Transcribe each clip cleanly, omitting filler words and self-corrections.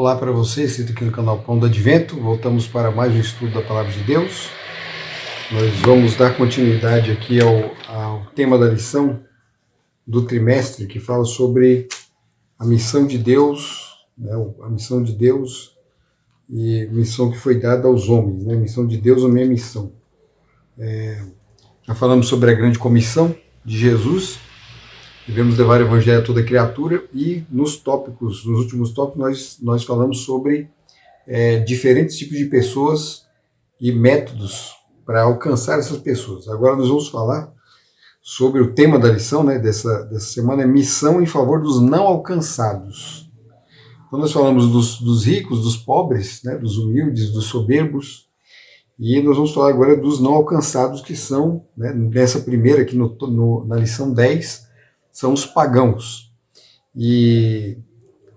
Olá para vocês, estou aqui no canal Pão do Advento. Voltamos para mais um estudo da Palavra de Deus. Nós vamos dar continuidade aqui ao tema da lição do trimestre, que fala sobre a missão de Deus, né, a missão de Deus e missão que foi dada aos homens, né, missão de Deus, a minha missão. Já falamos sobre a grande comissão de Jesus. Devemos levar o evangelho a toda criatura, e nos últimos tópicos, nós falamos sobre diferentes tipos de pessoas e métodos para alcançar essas pessoas. Agora nós vamos falar sobre o tema da lição, né, dessa semana, é missão em favor dos não alcançados. Então nós falamos dos ricos, dos pobres, né, dos humildes, dos soberbos, e nós vamos falar agora dos não alcançados, que são, né, nessa primeira aqui na lição 10, são os pagãos. E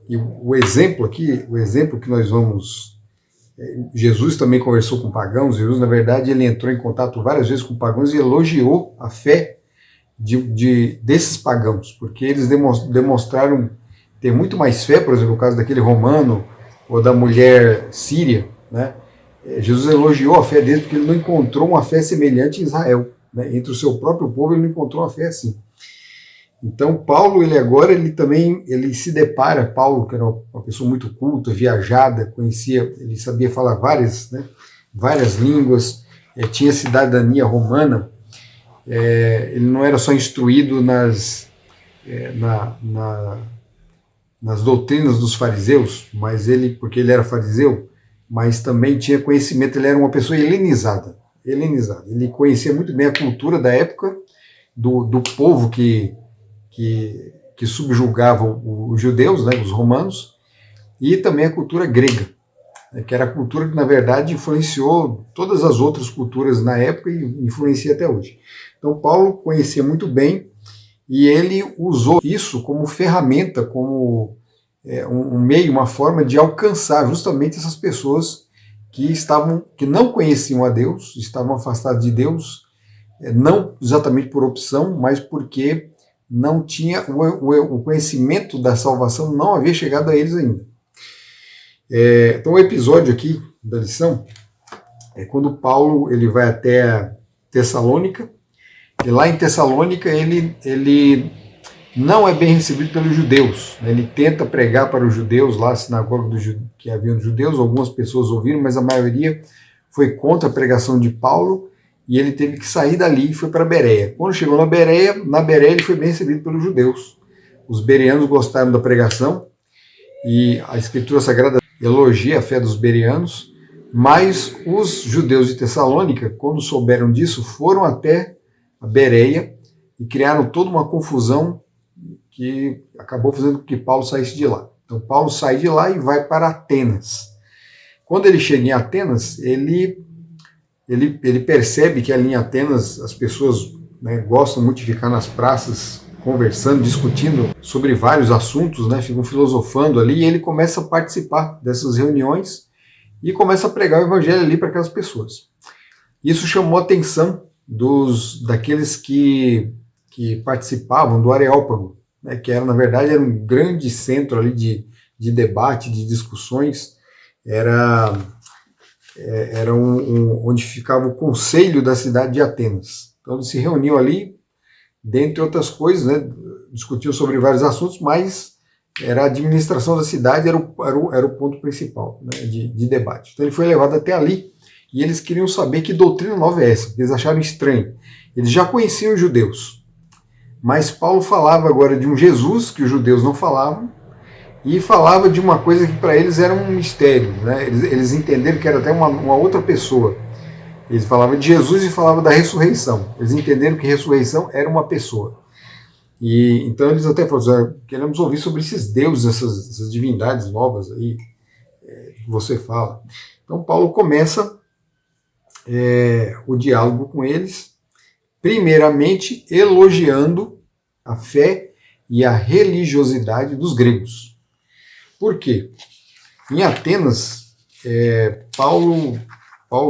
o exemplo que nós vamos... Jesus também conversou com pagãos. Jesus, na verdade, ele entrou em contato várias vezes com pagãos e elogiou a fé desses pagãos, porque eles demonstraram ter muito mais fé, por exemplo, no caso daquele romano ou da mulher síria, né? Jesus elogiou a fé deles porque ele não encontrou uma fé semelhante em Israel, né? Entre o seu próprio povo ele não encontrou uma fé assim. Então Paulo, ele se depara, Paulo, que era uma pessoa muito culta, viajada, ele sabia falar várias línguas, tinha cidadania romana, ele não era só instruído nas doutrinas dos fariseus, porque ele era fariseu, mas também tinha conhecimento, ele era uma pessoa helenizada. Ele conhecia muito bem a cultura da época, do povo que subjugavam os judeus, né, os romanos, e também a cultura grega, né, que era a cultura que, na verdade, influenciou todas as outras culturas na época e influencia até hoje. Então, Paulo conhecia muito bem, e ele usou isso como ferramenta, como um meio, uma forma de alcançar justamente essas pessoas que não conheciam a Deus, estavam afastadas de Deus, não exatamente por opção, mas porque não tinha o conhecimento da salvação, não havia chegado a eles ainda. Então o episódio aqui da lição é quando Paulo ele vai até Tessalônica, e lá em Tessalônica ele não é bem recebido pelos judeus, né? Ele tenta pregar para os judeus lá, a sinagoga que haviam judeus, algumas pessoas ouviram, mas a maioria foi contra a pregação de Paulo, e ele teve que sair dali e foi para Bereia. Quando chegou na Bereia ele foi bem recebido pelos judeus. Os bereanos gostaram da pregação, e a Escritura Sagrada elogia a fé dos bereanos, mas os judeus de Tessalônica, quando souberam disso, foram até a Bereia e criaram toda uma confusão que acabou fazendo com que Paulo saísse de lá. Então Paulo sai de lá e vai para Atenas. Quando ele chega em Atenas, ele percebe que ali em Atenas as pessoas, né, gostam muito de ficar nas praças conversando, discutindo sobre vários assuntos, né, ficam filosofando ali, e ele começa a participar dessas reuniões e começa a pregar o evangelho ali para aquelas pessoas. Isso chamou a atenção daqueles que participavam do Areópago, né, que na verdade era um grande centro ali de debate, de discussões, era onde ficava o conselho da cidade de Atenas. Então eles se reuniam ali, dentre outras coisas, né, discutiam sobre vários assuntos, mas a administração da cidade era o ponto principal, né, de debate. Então ele foi levado até ali, e eles queriam saber que doutrina nova é essa, eles acharam estranho. Eles já conheciam os judeus, mas Paulo falava agora de um Jesus que os judeus não falavam, e falava de uma coisa que para eles era um mistério, né? Eles entenderam que era até uma outra pessoa. Eles falavam de Jesus e falavam da ressurreição. Eles entenderam que ressurreição era uma pessoa. E então eles até falaram: queremos ouvir sobre esses deuses, essas divindades novas aí que você fala. Então Paulo começa o diálogo com eles, primeiramente elogiando a fé e a religiosidade dos gregos. Por quê? Em Atenas, Paulo,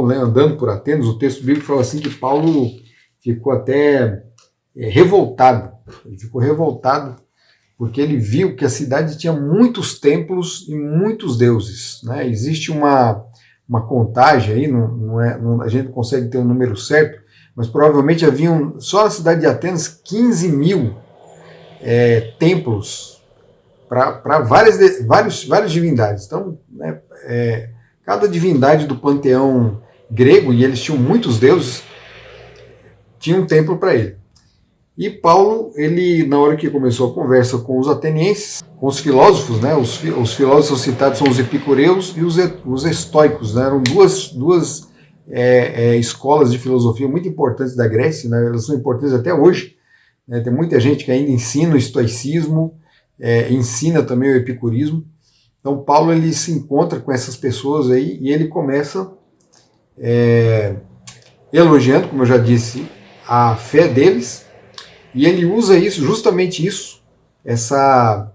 né, andando por Atenas, o texto bíblico fala assim que Paulo ficou até revoltado. Ele ficou revoltado porque ele viu que a cidade tinha muitos templos e muitos deuses, né? Existe uma contagem aí, a gente não consegue ter um número certo, mas provavelmente haviam, só na cidade de Atenas, 15 mil templos para várias divindades. Então, né, cada divindade do panteão grego, e eles tinham muitos deuses, tinha um templo para ele. E Paulo, ele, na hora que começou a conversa com os atenienses, com os filósofos, né, os filósofos citados são os epicureus e os estoicos, né, eram duas escolas de filosofia muito importantes da Grécia, né, elas são importantes até hoje, né, tem muita gente que ainda ensina o estoicismo, ensina também o epicurismo. Então Paulo, ele se encontra com essas pessoas aí e ele começa elogiando, como eu já disse, a fé deles, e ele usa isso, justamente isso, essa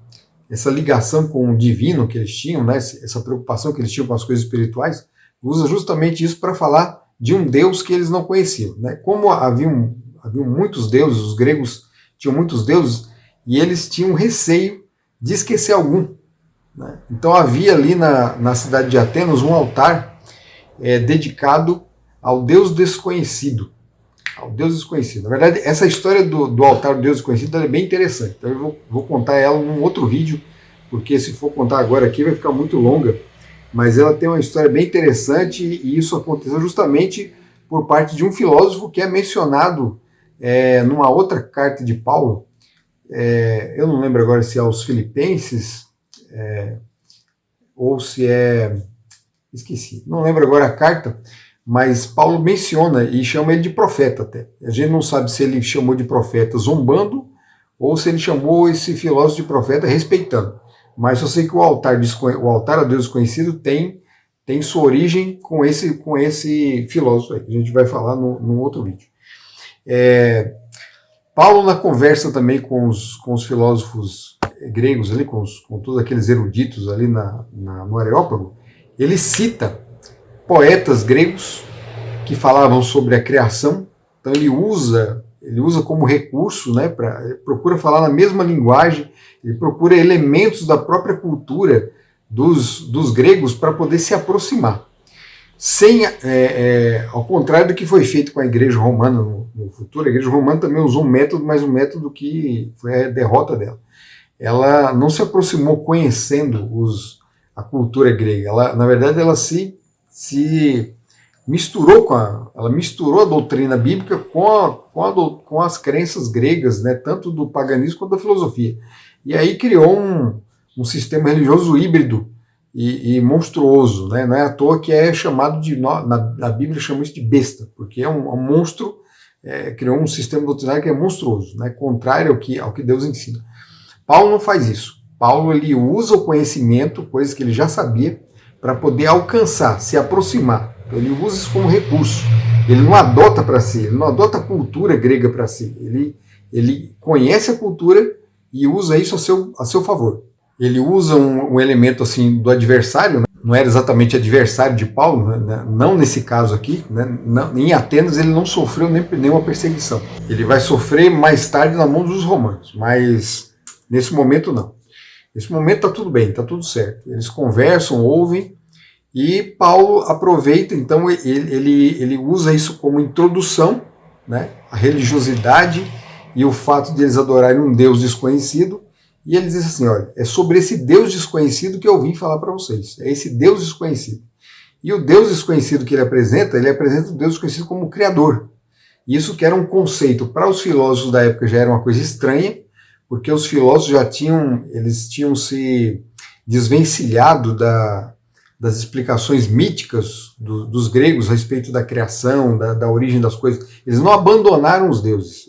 ligação com o divino que eles tinham, né, essa preocupação que eles tinham com as coisas espirituais, usa justamente isso para falar de um Deus que eles não conheciam. Né? Como haviam muitos deuses, os gregos tinham muitos deuses, e eles tinham receio de esquecer algum. Né? Então havia ali na cidade de Atenas um altar dedicado ao Deus desconhecido. Ao Deus desconhecido. Na verdade, essa história do altar do Deus desconhecido é bem interessante. Então eu vou contar ela num outro vídeo, porque se for contar agora aqui vai ficar muito longa, mas ela tem uma história bem interessante e isso aconteceu justamente por parte de um filósofo que é mencionado numa outra carta de Paulo, eu não lembro agora se é aos Filipenses, ou se esqueci, não lembro agora a carta, mas Paulo menciona e chama ele de profeta até. A gente não sabe se ele chamou de profeta zombando ou se ele chamou esse filósofo de profeta respeitando. Mas eu sei que o altar a Deus desconhecido tem sua origem com esse filósofo aí, que a gente vai falar num outro vídeo. Paulo, na conversa também com os filósofos gregos, ali, com todos aqueles eruditos ali no Areópago, ele cita poetas gregos que falavam sobre a criação. Então ele usa como recurso, né, ele procura falar na mesma linguagem, ele procura elementos da própria cultura dos gregos para poder se aproximar. Ao contrário do que foi feito com a Igreja Romana no futuro, a Igreja Romana também usou um método, mas um método que foi a derrota dela. Ela não se aproximou conhecendo a cultura grega, na verdade ela se misturou ela misturou a doutrina bíblica com as crenças gregas, né, tanto do paganismo quanto da filosofia. E aí criou um sistema religioso híbrido e monstruoso, né? Não é à toa que é chamado na Bíblia chama isso de besta, porque é um monstro, criou um sistema doutrinário que é monstruoso, né, contrário ao que Deus ensina. Paulo não faz isso. Paulo, ele usa o conhecimento, coisas que ele já sabia, para poder alcançar, se aproximar. Então, ele usa isso como recurso. Ele não adota para si, ele não adota a cultura grega para si. Ele conhece a cultura e usa isso a seu favor. Ele usa um elemento assim do adversário, né? Não era exatamente adversário de Paulo, né? Não nesse caso aqui, né? Em Atenas ele não sofreu nenhuma perseguição. Ele vai sofrer mais tarde na mão dos romanos, mas nesse momento não. Nesse momento está tudo bem, está tudo certo. Eles conversam, ouvem, e Paulo aproveita, então ele usa isso como introdução, né, a religiosidade e o fato de eles adorarem um Deus desconhecido, e ele diz assim, olha, é sobre esse Deus desconhecido que eu vim falar para vocês, é esse Deus desconhecido. E o Deus desconhecido que ele apresenta o Deus desconhecido como Criador. Isso que era um conceito, para os filósofos da época já era uma coisa estranha, porque os filósofos eles tinham se desvencilhado das explicações míticas dos gregos a respeito da criação, da origem das coisas. Eles não abandonaram os deuses,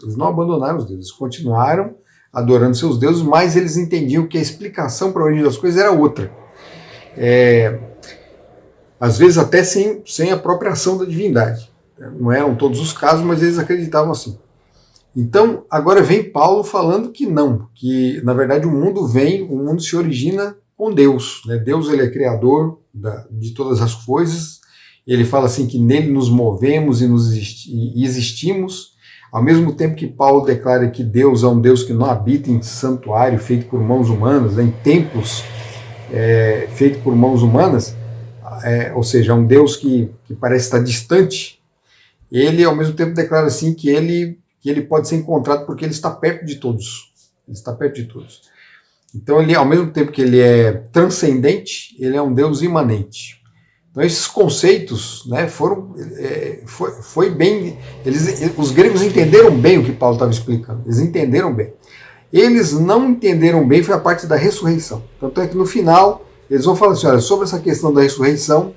eles continuaram adorando seus deuses, mas eles entendiam que a explicação para a origem das coisas era outra. Às vezes até sem a própria ação da divindade. Não eram todos os casos, mas eles acreditavam assim. Então, agora vem Paulo falando que não, que na verdade o mundo se origina com Deus. Né? Deus, ele é criador de todas as coisas. Ele fala assim que nele nos movemos e existimos. Ao mesmo tempo que Paulo declara que Deus é um Deus que não habita em santuário feito por mãos humanas, né, em templos feito por mãos humanas, ou seja, é um Deus que parece estar distante, ele ao mesmo tempo declara assim que ele pode ser encontrado porque ele está perto de todos. Ele está perto de todos. Então, ele, ao mesmo tempo que ele é transcendente, ele é um Deus imanente. Então, esses conceitos, né, foi bem... os gregos entenderam bem o que Paulo estava explicando. Eles entenderam bem. Eles não entenderam bem foi a parte da ressurreição. Tanto é que no final, eles vão falar assim, olha, sobre essa questão da ressurreição,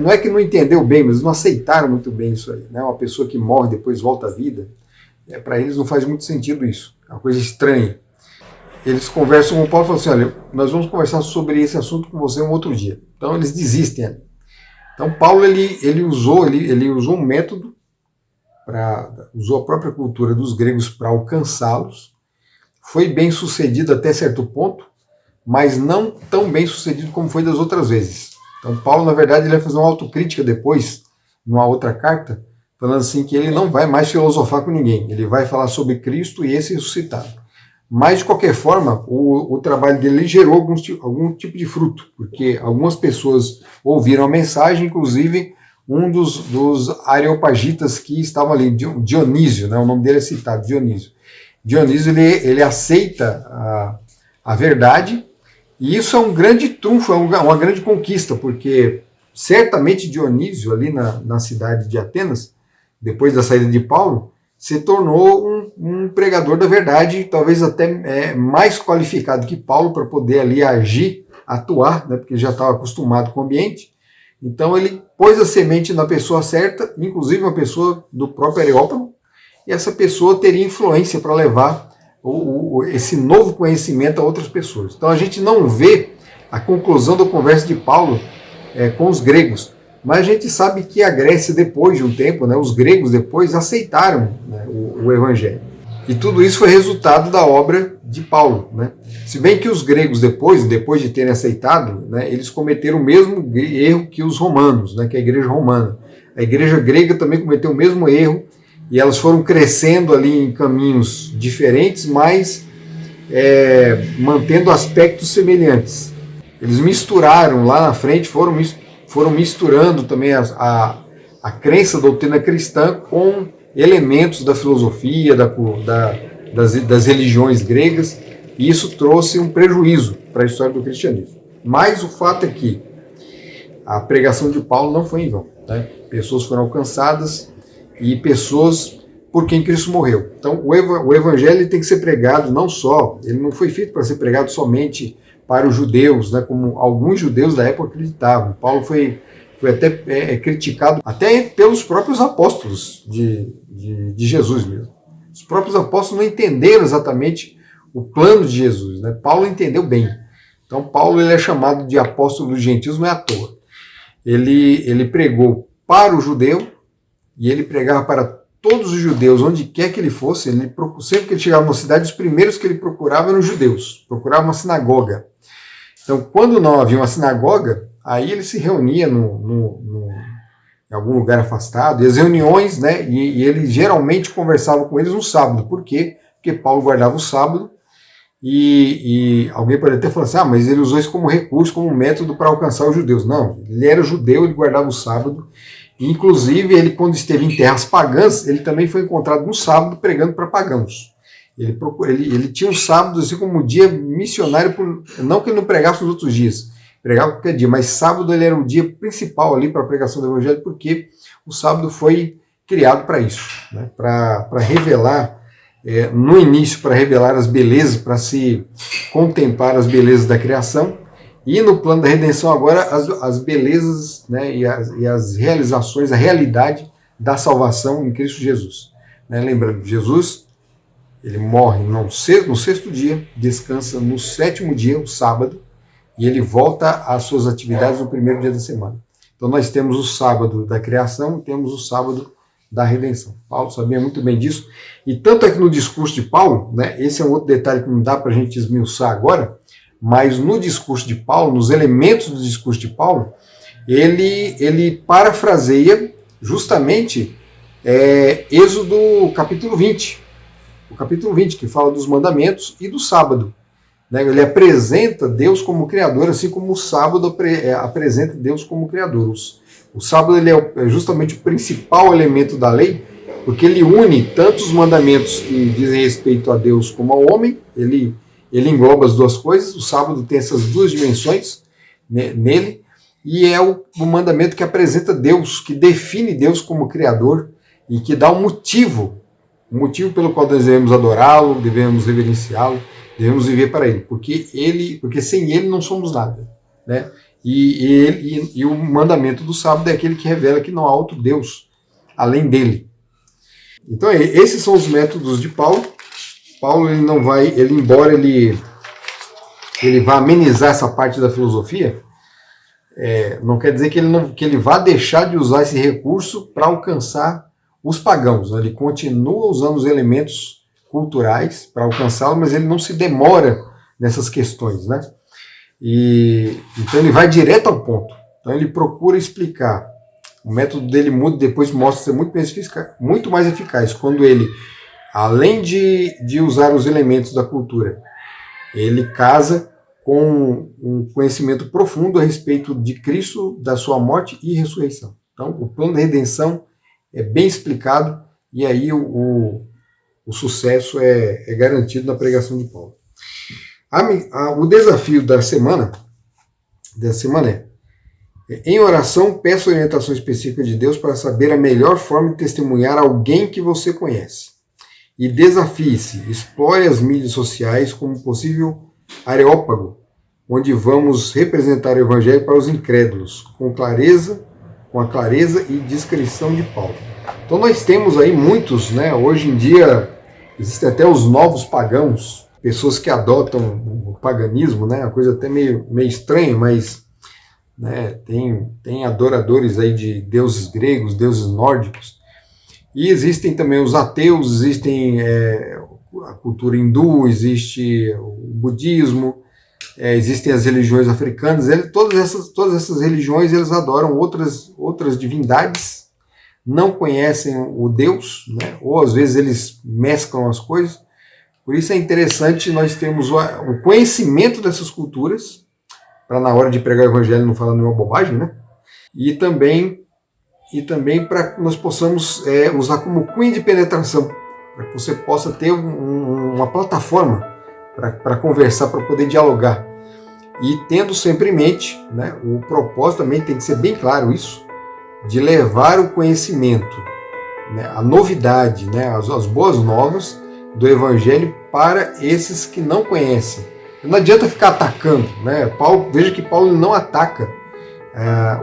não é que não entendeu bem, mas não aceitaram muito bem isso aí. Né? Uma pessoa que morre e depois volta à vida, para eles não faz muito sentido isso. É uma coisa estranha. Eles conversam com o Paulo e falam assim, olha, nós vamos conversar sobre esse assunto com você um outro dia. Então eles desistem ali. Então Paulo ele usou um método, usou a própria cultura dos gregos para alcançá-los. Foi bem sucedido até certo ponto, mas não tão bem sucedido como foi das outras vezes. Então Paulo, na verdade, ele vai fazer uma autocrítica depois, numa outra carta, falando assim que ele não vai mais filosofar com ninguém. Ele vai falar sobre Cristo e esse ressuscitado. Mas, de qualquer forma, o trabalho dele gerou algum tipo de fruto, porque algumas pessoas ouviram a mensagem, inclusive um dos areopagitas que estavam ali, Dionísio, né, o nome dele é citado, Dionísio. Dionísio, ele aceita a verdade, e isso é um grande trunfo, é uma grande conquista, porque certamente Dionísio, ali na cidade de Atenas, depois da saída de Paulo, se tornou um pregador da verdade, talvez até mais qualificado que Paulo para poder ali agir, atuar, né, porque já estava acostumado com o ambiente. Então ele pôs a semente na pessoa certa, inclusive uma pessoa do próprio Areópago, e essa pessoa teria influência para levar esse novo conhecimento a outras pessoas. Então a gente não vê a conclusão da conversa de Paulo com os gregos, mas a gente sabe que a Grécia, depois de um tempo, né, os gregos depois aceitaram, né, o Evangelho. E tudo isso foi resultado da obra de Paulo. Né? Se bem que os gregos depois de terem aceitado, né, eles cometeram o mesmo erro que os romanos, né, que é a igreja romana. A igreja grega também cometeu o mesmo erro, e elas foram crescendo ali em caminhos diferentes, mas mantendo aspectos semelhantes. Eles misturaram lá na frente, foram misturando também a crença da doutrina cristã com elementos da filosofia, das religiões gregas, e isso trouxe um prejuízo para a história do cristianismo. Mas o fato é que a pregação de Paulo não foi em vão. Né? Pessoas foram alcançadas e pessoas por quem Cristo morreu. Então o evangelho tem que ser pregado ele não foi feito para ser pregado somente para os judeus, né, como alguns judeus da época acreditavam. Paulo foi até criticado até pelos próprios apóstolos de Jesus mesmo. Os próprios apóstolos não entenderam exatamente o plano de Jesus. Né? Paulo entendeu bem. Então Paulo ele é chamado de apóstolo dos gentios, não é à toa. Ele pregou para o judeu e ele pregava para todos os judeus, onde quer que ele fosse. Sempre que ele chegava numa cidade, os primeiros que ele procurava eram os judeus, procurava uma sinagoga. Então, quando não havia uma sinagoga, aí ele se reunia em algum lugar afastado, e as reuniões, né, e ele geralmente conversava com eles no sábado. Por quê? Porque Paulo guardava o sábado, e alguém pode até falar assim, mas ele usou isso como recurso, como método para alcançar os judeus. Não, ele era judeu, ele guardava o sábado, e inclusive ele, quando esteve em terras pagãs, ele também foi encontrado no sábado pregando para pagãos. Ele tinha um sábado assim como um dia missionário, não que ele não pregasse nos outros dias, pregava qualquer dia, mas sábado ele era o dia principal ali para a pregação do evangelho, porque o sábado foi criado para isso, né? Para revelar, no início, para revelar as belezas, para se contemplar as belezas da criação, e no plano da redenção agora as belezas, né, e as realizações, a realidade da salvação em Cristo Jesus. Né? Lembrando, Jesus ele morre no sexto dia, descansa no sétimo dia, o sábado, e ele volta às suas atividades no primeiro dia da semana. Então nós temos o sábado da criação e temos o sábado da redenção. Paulo sabia muito bem disso, e tanto é que no discurso de Paulo, né, esse é um outro detalhe que não dá para a gente esmiuçar agora, mas no discurso de Paulo, nos elementos do discurso de Paulo, ele parafraseia justamente é Êxodo capítulo 20. O capítulo 20, que fala dos mandamentos e do sábado. Ele apresenta Deus como Criador, assim como o sábado apresenta Deus como Criador. O sábado ele é justamente o principal elemento da lei, porque ele une tanto os mandamentos que dizem respeito a Deus como ao homem, ele engloba as duas coisas. O sábado tem essas duas dimensões nele, e é o mandamento que apresenta Deus, que define Deus como Criador e que dá um motivo pelo qual nós devemos adorá-lo, devemos reverenciá-lo, devemos viver para ele, porque sem ele não somos nada, né? E o mandamento do sábado é aquele que revela que não há outro Deus além dele. Então, esses são os métodos de Paulo. Paulo, embora ele vá amenizar essa parte da filosofia, não quer dizer que ele vá deixar de usar esse recurso para alcançar os pagãos. Ele continua usando os elementos culturais para alcançá-lo, mas ele não se demora nessas questões, né? Então ele vai direto ao ponto. Então ele procura explicar. O método dele muda, depois mostra ser muito mais eficaz quando ele, além de usar os elementos da cultura, ele casa com um conhecimento profundo a respeito de Cristo, da sua morte e ressurreição. Então o plano de redenção é bem explicado e aí o sucesso é garantido na pregação de Paulo. O desafio da semana é: em oração, peça orientação específica de Deus para saber a melhor forma de testemunhar alguém que você conhece. E desafie-se, explore as mídias sociais como possível areópago, onde vamos representar o Evangelho para os incrédulos, com a clareza e discrição de Paulo. Então nós temos aí muitos, né? Hoje em dia existem até os novos pagãos, pessoas que adotam o paganismo, né? Uma coisa até meio estranha, mas né, tem adoradores aí de deuses gregos, deuses nórdicos, e existem também os ateus, existem a cultura hindu, existe o budismo, existem as religiões africanas. Todas essas religiões eles adoram outras divindades, não conhecem o Deus, né, ou às vezes eles mesclam as coisas. Por isso é interessante nós termos o conhecimento dessas culturas, para na hora de pregar o evangelho não falar nenhuma bobagem, né? E também para que nós possamos usar como cunha de penetração, para que você possa ter uma plataforma para conversar, para poder dialogar. E tendo sempre em mente, né, o propósito também tem que ser bem claro isso, de levar o conhecimento, né, a novidade, né, as boas novas do evangelho para esses que não conhecem. Não adianta ficar atacando, né? Veja que Paulo não ataca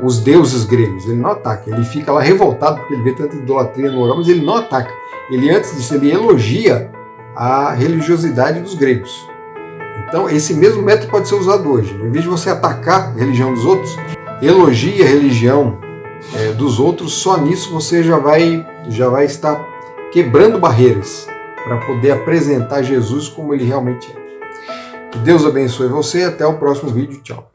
os deuses gregos, ele não ataca, ele fica lá revoltado porque ele vê tanta idolatria no lugar, mas ele não ataca. Antes disso, ele elogia a religiosidade dos gregos. Então, esse mesmo método pode ser usado hoje. Em vez de você atacar a religião dos outros, elogie a religião dos outros. Só nisso você já vai estar quebrando barreiras para poder apresentar Jesus como ele realmente é. Que Deus abençoe você. Até o próximo vídeo. Tchau.